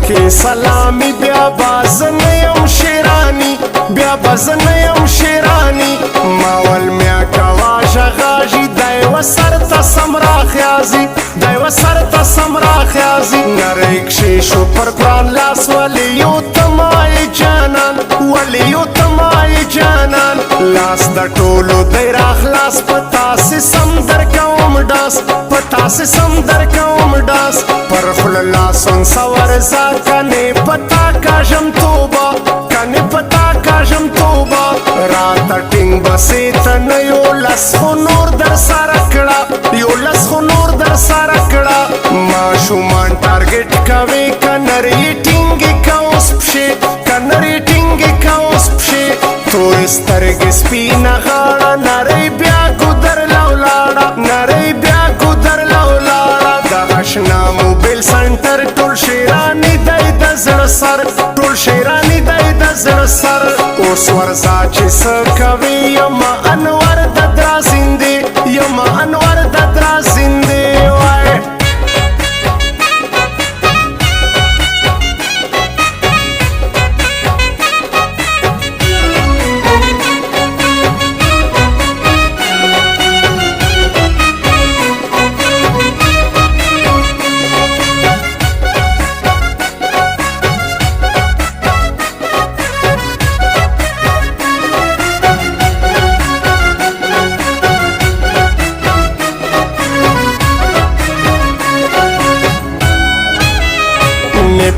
کې سلامي بیا باز نه یم شیرانی بیا باز نه یم شیرانی ماول میا کوا ژغاژي دی و سر ته سمرا خیازي دی و سر ته سمرا خیازي نری کښې شو پر قرآن لاس ولیو تمای جانان ولیو تمای جانان لاس د ټولو دی راخلاص پتا سې سم در کوم ډاس پتا سې سم در کوم ډاس پر خوله لاسون سور زا کنې پتا کاژم توبه کنې پتا کاژم توبه راته ټینګ بسې ته نه یو لس خو نور در سره کړه یو لس خو نور در سره کړه ماشومان ټارګېټ کوي که نرۍ ټینګې که اوس پښې که نرۍ ټینګې که اوس پښې تورې سترګې سپینه غاړه نرۍ بیا ګودر له ولاړه نرۍ بیا ګودر له ولاړه د اشنا موبایل سنټر ټول شیراني دی د زړه سر ټول شیراني دی د زړه سر اوس ورځه چې څه کوي یمه انور د درا زندې یمه انور د درا زندې وای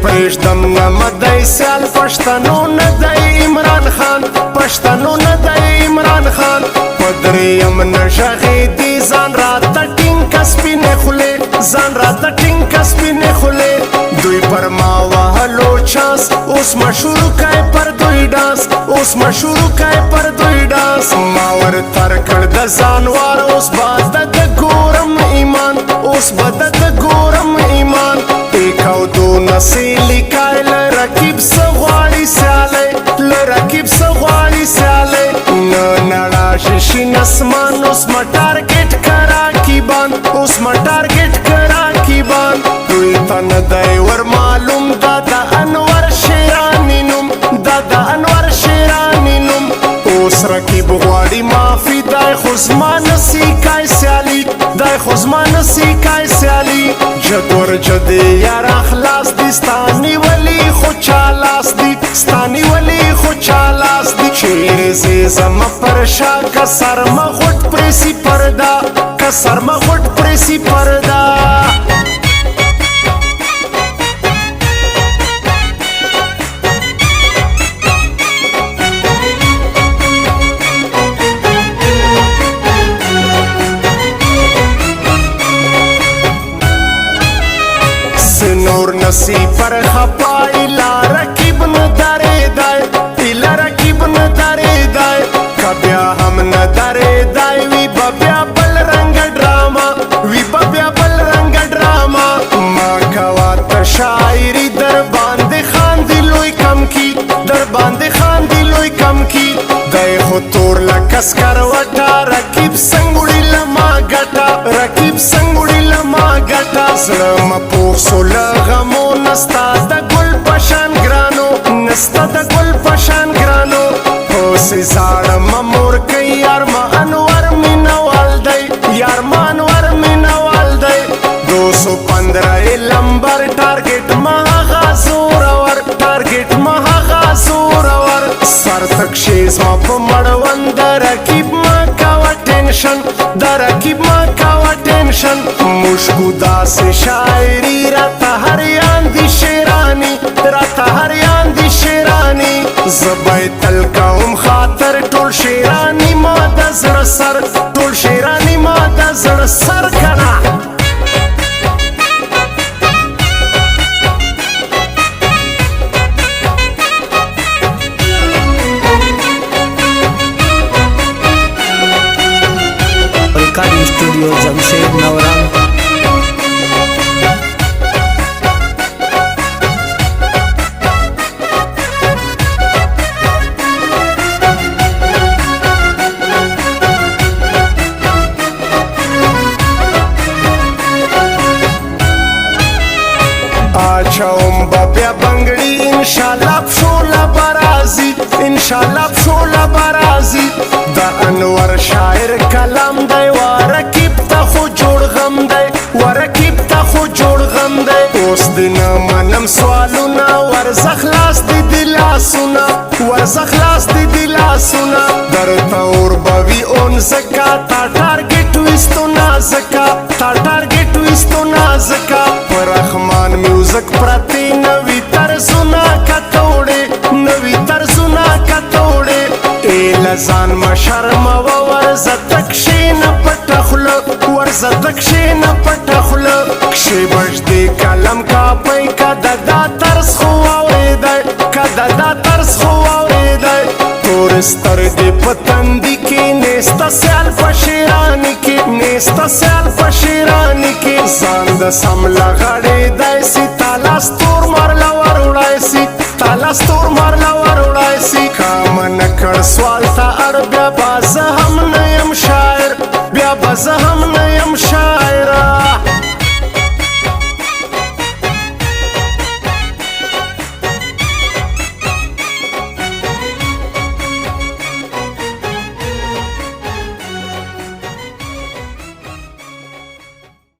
پرېږدم نه مدی سیال پښتنو نه دی عمران خان پښتنو نه دی عمران خان په درېیم نه غږېدي ځان راته ټینګه سپینې خولې ځان راته ټینګه سپینې خولې دوی پر ما وهلو چانس اوس مشهور کای پر دوی ډانس اوس مشهور کای پر دوی ډانس ما ور تر کړ د ځان وار اوس به د ګورم ایمان اوس به د ګورم ایمان ایک او دو نسې لیکای له رقیب څه غواړي سیالی له رقیب څه غواړي سیالی نه نړه شي شین اسمان اوس ما ټارګېټ کرا کیبان اوس ما ټارګېټ کرا کیبان دوی ته نه دی ور معلوم دا د انور شیرانی نوم دا د انور شیرانی نوم اوس رقیب غواړي معافي دی خو زما نسي کای سیالي دی خو زما نسي کای سیالي جد ور جد یاره خلاص دی ستانی ولی خو چالاس دی ستانی ولی خو چالاس دی چیرې زی زما پر شا که سرما غټ پریسی پردا که سرما غټ پریسی پردا نور نسی پر خپای لا رکیب نه درې دی لا رکیب نه درې دی کبیا هم نه درې دی وی بیا بل رنگ ډراما وی بیا بل رنگ ډراما ما کوا ته شاعری در باندې خاندي لوی کم کی در باندې خاندي لوی کم کی دی خو تور لکس کروټا رکیب سنگوړي لما ګټا رکیب سنگوړي لما ګټا زړه مپوخ سوله غمو نستا د ګل پشان ګرانو نستا د ګل پشان ګرانو اوسې زاړه ممور کوي یار ما انور مینوال دی یار ما انور مینوال دی 215 لمبر ټارګېټ ما هغه زورور ټارګېټ ما هغه زورور سر تک شي زما په مړوند د رقیب ما کوه ټینشن د رقیب ما کوه ټینشن مشکو داسې شاعري راته هر یان دي شیرانی راته هر یان دي شیرانی زبای تل کوم خاطر ټول شیرانی ما د زړه سر ټول شیرانی ما د زړه سر کړه recording studio Jamshed Navaram. با بیا بنگړي انشاءالله پښوله برازي انشاءالله پښوله برازي د انور شاعر کلام دی ورکیب ته خو جوړ غم دی ورکیب ته خو جوړ غم دی اوس د نه منم سوالونه ورزه خلاص دي د لاسونه ورزه خلاص دي د لاسونه درته اور به وي اون زکا تا ټارګېټ ویستو نازکا تا ټارګېټ ویستو نازکا په رحمان میوزک پرتی نوي طرزونه کتوړې نوي طرزونه کتوړې ای لزان مشرموه ورزه تک شینه پټه خوله ورزه تک شینه پټه خوله کښې بش دې کلم کاپی که د دا طرز خو واورېدی که د دا طرز خو واورېدی تور سترګې په تندي کې نیسته سیال په شیراني کې نیسته سیال په شیراني کې ځان د سم لغړېدی سي تالا ستور مرله ور وړی سي تالا ستور مرله ور وړی سي که منه کړ سوال ته اړ بیا به زه هم نه یم شاعر بیا به زه